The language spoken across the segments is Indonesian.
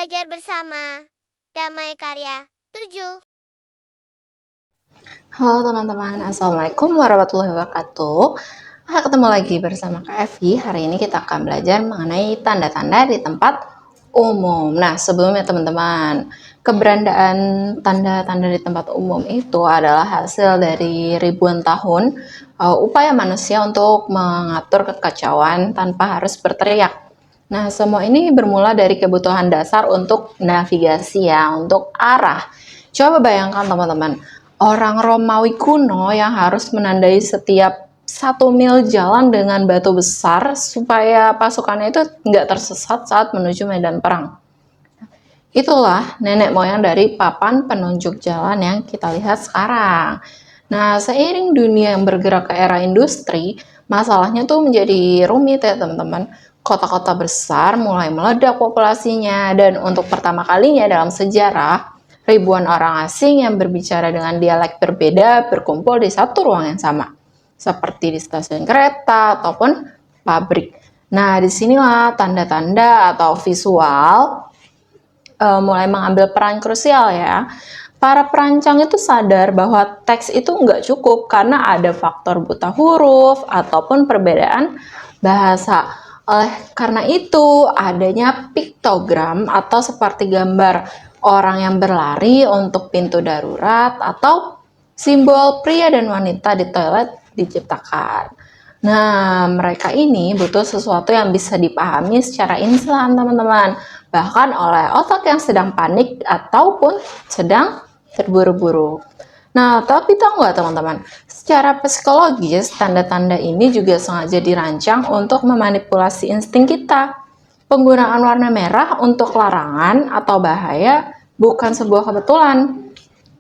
Belajar bersama. Damai Karya 7. Halo teman-teman, Assalamualaikum warahmatullahi wabarakatuh. Ketemu lagi bersama Kak Evi. Hari ini kita akan belajar mengenai tanda-tanda di tempat umum. Nah, sebelumnya teman-teman, keberadaan tanda-tanda di tempat umum itu adalah hasil dari ribuan tahun upaya manusia untuk mengatur kekacauan tanpa harus berteriak. Nah, semua ini bermula dari kebutuhan dasar untuk navigasi ya, untuk arah. Coba bayangkan teman-teman, orang Romawi kuno yang harus menandai setiap 1 mil jalan dengan batu besar supaya pasukannya itu nggak tersesat saat menuju medan perang. Itulah nenek moyang dari papan penunjuk jalan yang kita lihat sekarang. Nah, seiring dunia yang bergerak ke era industri, masalahnya tuh menjadi rumit ya teman-teman. Kota-kota besar mulai meledak populasinya, dan untuk pertama kalinya dalam sejarah, ribuan orang asing yang berbicara dengan dialek berbeda berkumpul di satu ruang yang sama, seperti di stasiun kereta ataupun pabrik. Nah, disinilah tanda-tanda atau visual mulai mengambil peran krusial ya. Para perancang itu sadar bahwa teks itu nggak cukup karena ada faktor buta huruf ataupun perbedaan bahasa. Oleh karena itu, adanya piktogram atau seperti gambar orang yang berlari untuk pintu darurat atau simbol pria dan wanita di toilet diciptakan. Nah, mereka ini butuh sesuatu yang bisa dipahami secara instan, teman-teman. Bahkan oleh otak yang sedang panik ataupun sedang terburu-buru. Nah, tapi tahu nggak teman-teman? Secara psikologis, tanda-tanda ini juga sengaja dirancang untuk memanipulasi insting kita. Penggunaan warna merah untuk larangan atau bahaya bukan sebuah kebetulan.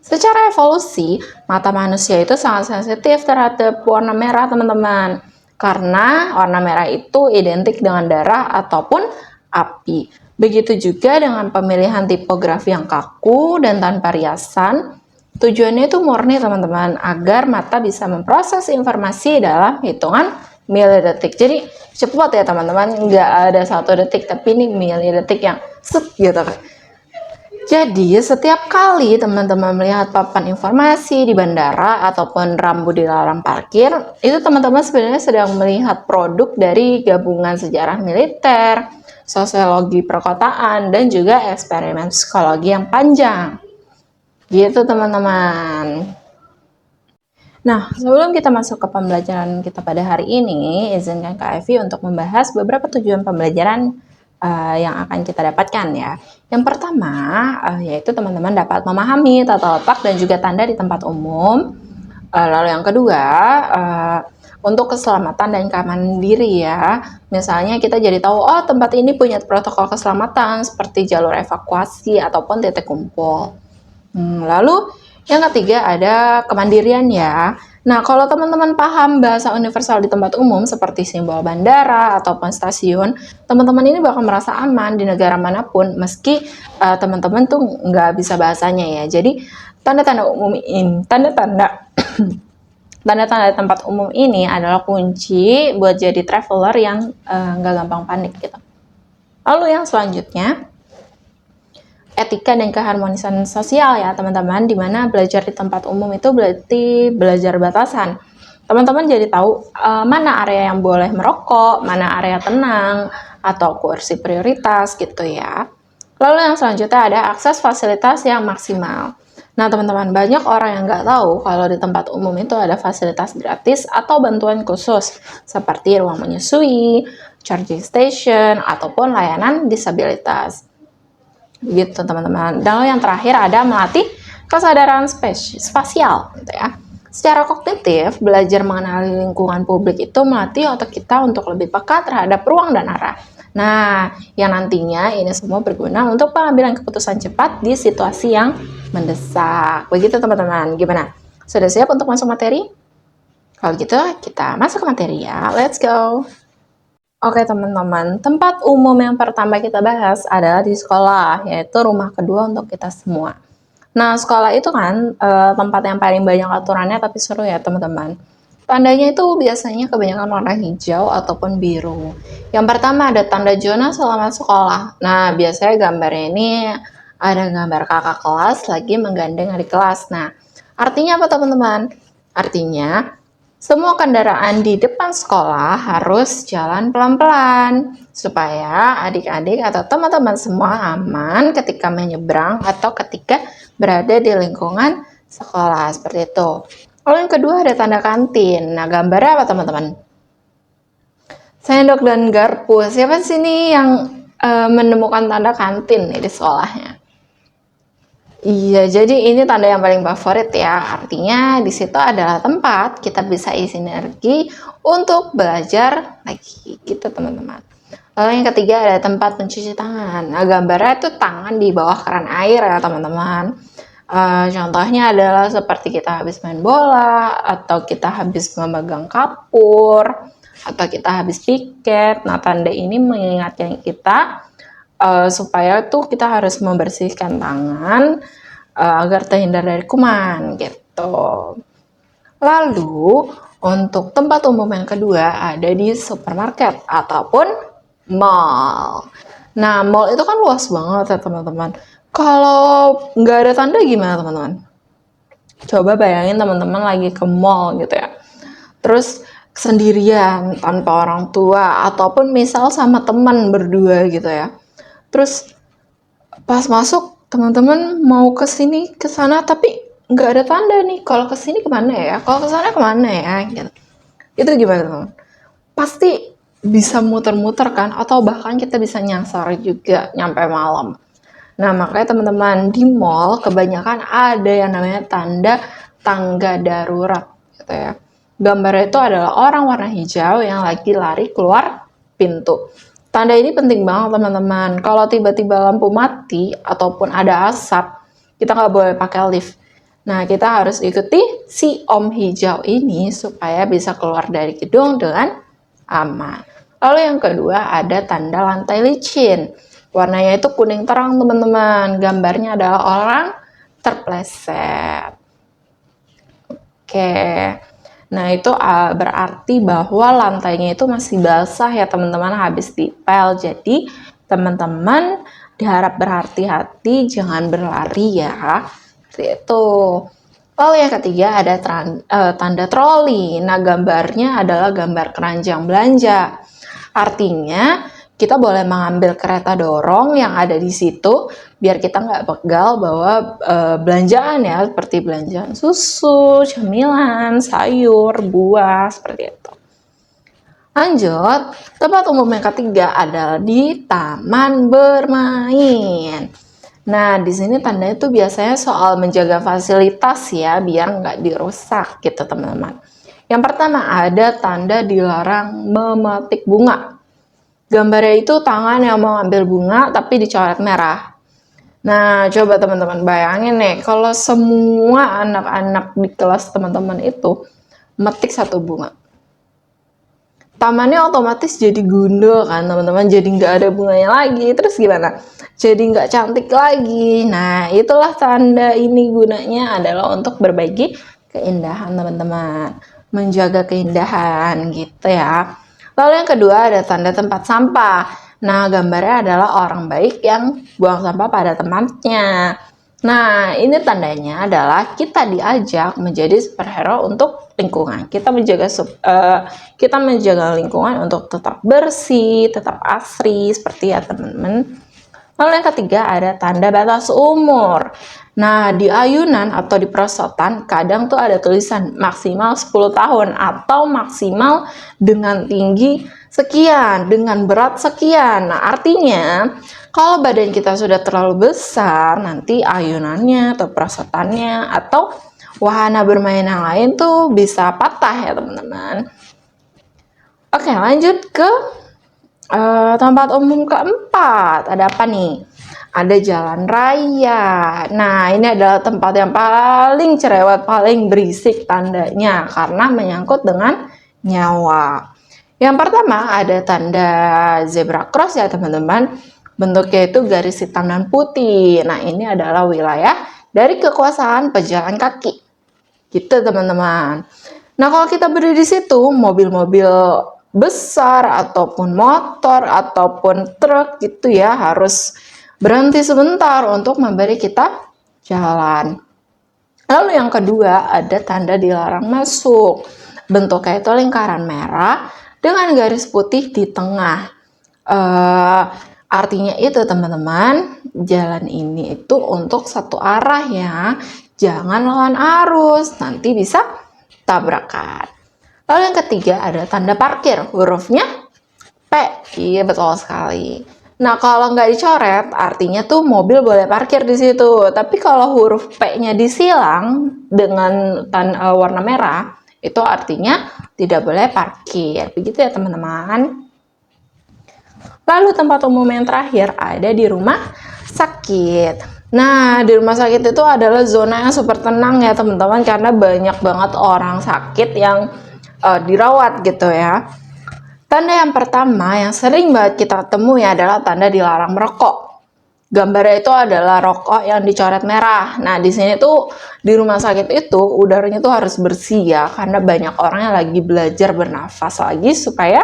Secara evolusi, mata manusia itu sangat sensitif terhadap warna merah, teman-teman. Karena warna merah itu identik dengan darah ataupun api. Begitu juga dengan pemilihan tipografi yang kaku dan tanpa riasan. Tujuannya itu murni, teman-teman, agar mata bisa memproses informasi dalam hitungan milidetik. Jadi cepat ya teman-teman, nggak ada 1 detik, tapi ini milidetik yang set gitu. Jadi, setiap kali teman-teman melihat papan informasi di bandara ataupun rambu di larang parkir, itu teman-teman sebenarnya sedang melihat produk dari gabungan sejarah militer, sosiologi perkotaan, dan juga eksperimen psikologi yang panjang. Gitu teman-teman. Nah, sebelum kita masuk ke pembelajaran kita pada hari ini, izinkan Kak Evi untuk membahas beberapa tujuan pembelajaran yang akan kita dapatkan ya. Yang pertama, yaitu teman-teman dapat memahami tata letak dan juga tanda di tempat umum. Lalu yang kedua, untuk keselamatan dan keamanan diri ya. Misalnya kita jadi tahu, oh tempat ini punya protokol keselamatan seperti jalur evakuasi ataupun titik kumpul. Lalu yang ketiga ada kemandirian ya. Nah, kalau teman-teman paham bahasa universal di tempat umum seperti simbol bandara ataupun stasiun, teman-teman ini bakal merasa aman di negara manapun meski teman-teman tuh nggak bisa bahasanya ya. Jadi tanda-tanda umum ini, tanda-tanda tanda-tanda tempat umum ini adalah kunci buat jadi traveler yang nggak gampang panik gitu. Lalu yang selanjutnya, etika dan keharmonisan sosial ya teman-teman, dimana belajar di tempat umum itu berarti belajar batasan. Teman-teman jadi tahu mana area yang boleh merokok, mana area tenang, atau kursi prioritas gitu ya. Lalu yang selanjutnya ada akses fasilitas yang maksimal. Nah teman-teman, banyak orang yang nggak tahu kalau di tempat umum itu ada fasilitas gratis atau bantuan khusus seperti ruang menyusui, charging station, ataupun layanan disabilitas. Gitu teman-teman. Dan lalu yang terakhir ada melatih kesadaran spasial gitu ya. Secara kognitif, belajar mengenali lingkungan publik itu melatih otak kita untuk lebih peka terhadap ruang dan arah. Nah, yang nantinya ini semua berguna untuk pengambilan keputusan cepat di situasi yang mendesak. Begitu teman-teman. Gimana? Sudah siap untuk masuk materi? Kalau gitu, kita masuk ke materi ya. Let's go! Oke teman-teman, tempat umum yang pertama kita bahas adalah di sekolah, yaitu rumah kedua untuk kita semua. Nah, sekolah itu kan tempat yang paling banyak aturannya tapi seru ya teman-teman. Tandanya itu biasanya kebanyakan warna hijau ataupun biru. Yang pertama ada tanda zona selama sekolah. Nah, biasanya gambarnya ini ada gambar kakak kelas lagi menggandeng adik kelas. Nah, artinya apa teman-teman? Artinya semua kendaraan di depan sekolah harus jalan pelan-pelan supaya adik-adik atau teman-teman semua aman ketika menyeberang atau ketika berada di lingkungan sekolah, seperti itu. Lalu yang kedua ada tanda kantin. Nah, gambarnya apa teman-teman? Sendok dan garpu. Siapa sih nih yang menemukan tanda kantin nih di sekolahnya? Iya, jadi ini tanda yang paling favorit ya. Artinya di situ adalah tempat kita bisa isi energi untuk belajar lagi gitu teman-teman. Lalu yang ketiga ada tempat mencuci tangan. Nah, gambarnya itu tangan di bawah keran air ya teman-teman. Contohnya adalah seperti kita habis main bola, atau kita habis memegang kapur, atau kita habis piket. Nah, tanda ini mengingatkan kita supaya tuh kita harus membersihkan tangan agar terhindar dari kuman gitu. Lalu untuk tempat umum yang kedua ada di supermarket ataupun mall. Nah, mall itu kan luas banget ya teman-teman. Kalau nggak ada tanda gimana teman-teman? Coba bayangin teman-teman lagi ke mall gitu ya. Terus sendirian tanpa orang tua ataupun misal sama teman berdua gitu ya. Terus pas masuk teman-teman mau ke sini ke sana tapi nggak ada tanda nih. Kalau ke sini kemana ya? Kalau ke sana kemana ya? Gitu. Itu gimana teman? Pasti bisa muter-muter kan? Atau bahkan kita bisa nyasar juga nyampe malam. Nah, makanya teman-teman di mall kebanyakan ada yang namanya tanda tangga darurat gitu ya. Gambarnya itu adalah orang warna hijau yang lagi lari keluar pintu. Tanda ini penting banget teman-teman. Kalau tiba-tiba lampu mati ataupun ada asap, kita nggak boleh pakai lift. Nah, kita harus ikuti si om hijau ini supaya bisa keluar dari gedung dengan aman. Lalu yang kedua ada tanda lantai licin. Warnanya itu kuning terang teman-teman. Gambarnya adalah orang terpleset. Oke. Nah, itu berarti bahwa lantainya itu masih basah ya teman-teman, habis dipel. Jadi, teman-teman diharap berhati-hati, jangan berlari ya. Seperti itu. Lalu yang ketiga ada tanda troli. Nah, gambarnya adalah gambar keranjang belanja. Artinya, kita boleh mengambil kereta dorong yang ada di situ biar kita nggak pegal bawa belanjaan ya, seperti belanjaan susu, cemilan, sayur, buah, seperti itu. Lanjut, tempat umum yang ketiga adalah di taman bermain. Nah, di sini tandanya tuh biasanya soal menjaga fasilitas ya, biar nggak dirusak gitu teman-teman. Yang pertama ada tanda dilarang memetik bunga. Gambarnya itu tangan yang mau ambil bunga tapi dicoret merah. Nah, coba teman-teman bayangin nih, kalau semua anak-anak di kelas teman-teman itu metik satu bunga. Tamannya otomatis jadi gundul kan teman-teman, jadi nggak ada bunganya lagi. Terus gimana? Jadi nggak cantik lagi. Nah, itulah tanda ini gunanya adalah untuk berbagi keindahan teman-teman. Menjaga keindahan gitu ya. Lalu yang kedua ada tanda tempat sampah. Nah, gambarnya adalah orang baik yang buang sampah pada tempatnya. Nah, ini tandanya adalah kita diajak menjadi superhero untuk lingkungan. Kita menjaga lingkungan untuk tetap bersih, tetap asri, seperti ya teman-teman. Lalu yang ketiga ada tanda batas umur. Nah, di ayunan atau di perosotan kadang tuh ada tulisan maksimal 10 tahun atau maksimal dengan tinggi sekian, dengan berat sekian. Nah, artinya kalau badan kita sudah terlalu besar, nanti ayunannya atau perosotannya atau wahana bermain yang lain tuh bisa patah ya teman-teman. Oke, lanjut ke tempat umum keempat. Ada apa nih? Ada jalan raya. Nah, ini adalah tempat yang paling cerewet, paling berisik tandanya karena menyangkut dengan nyawa. Yang pertama ada tanda zebra cross ya teman-teman. Bentuknya itu garis hitam dan putih. Nah, ini adalah wilayah dari kekuasaan pejalan kaki. Gitu teman-teman. Nah, kalau kita berdiri di situ, mobil-mobil besar ataupun motor ataupun truk gitu ya harus berhenti sebentar untuk memberi kita jalan. Lalu yang kedua ada tanda dilarang masuk. Bentuknya itu lingkaran merah dengan garis putih di tengah. Artinya itu teman-teman, jalan ini itu untuk satu arah ya. Jangan lawan arus, nanti bisa tabrakan. Lalu yang ketiga ada tanda parkir, hurufnya P. Iya betul sekali. Nah kalau nggak dicoret, artinya tuh mobil boleh parkir di situ. Tapi kalau huruf P-nya disilang dengan warna merah, itu artinya tidak boleh parkir. Begitu ya teman-teman. Lalu tempat umum yang terakhir ada di rumah sakit. Nah, di rumah sakit itu adalah zona yang super tenang ya teman-teman, karena banyak banget orang sakit yang dirawat gitu ya. Tanda yang pertama yang sering banget kita temui adalah tanda dilarang merokok. Gambarnya itu adalah rokok yang dicoret merah. Nah, di sini tuh di rumah sakit itu udaranya tuh harus bersih ya, karena banyak orang yang lagi belajar bernafas lagi supaya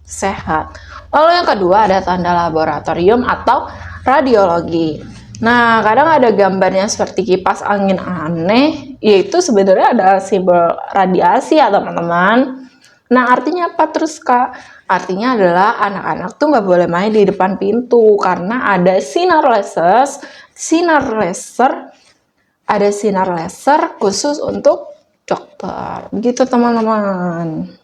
sehat. Lalu yang kedua ada tanda laboratorium atau radiologi. Nah, kadang ada gambarnya seperti kipas angin aneh, yaitu sebenarnya ada simbol radiasi ya teman-teman. Nah, artinya apa terus Kak? Artinya adalah anak-anak tuh nggak boleh main di depan pintu karena ada sinar laser khusus untuk dokter. Begitu teman-teman.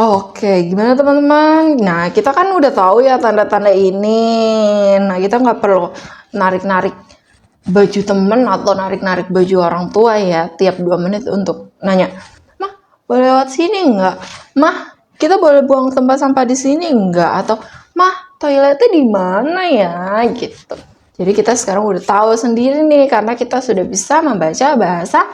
Oke, gimana teman-teman? Nah, kita kan udah tahu ya tanda-tanda ini. Nah, kita nggak perlu narik-narik baju temen atau narik-narik baju orang tua ya tiap 2 menit untuk nanya, "Mah, boleh lewat sini nggak? Mah, kita boleh buang tempat sampah di sini nggak?" Atau, "Mah, toiletnya di mana ya?" Gitu. Jadi kita sekarang udah tahu sendiri nih karena kita sudah bisa membaca bahasa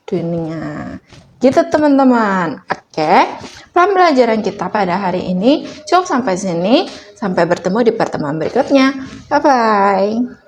dunia. Gitu teman-teman. Oke, pembelajaran kita pada hari ini cukup sampai sini. Sampai bertemu di pertemuan berikutnya. Bye-bye.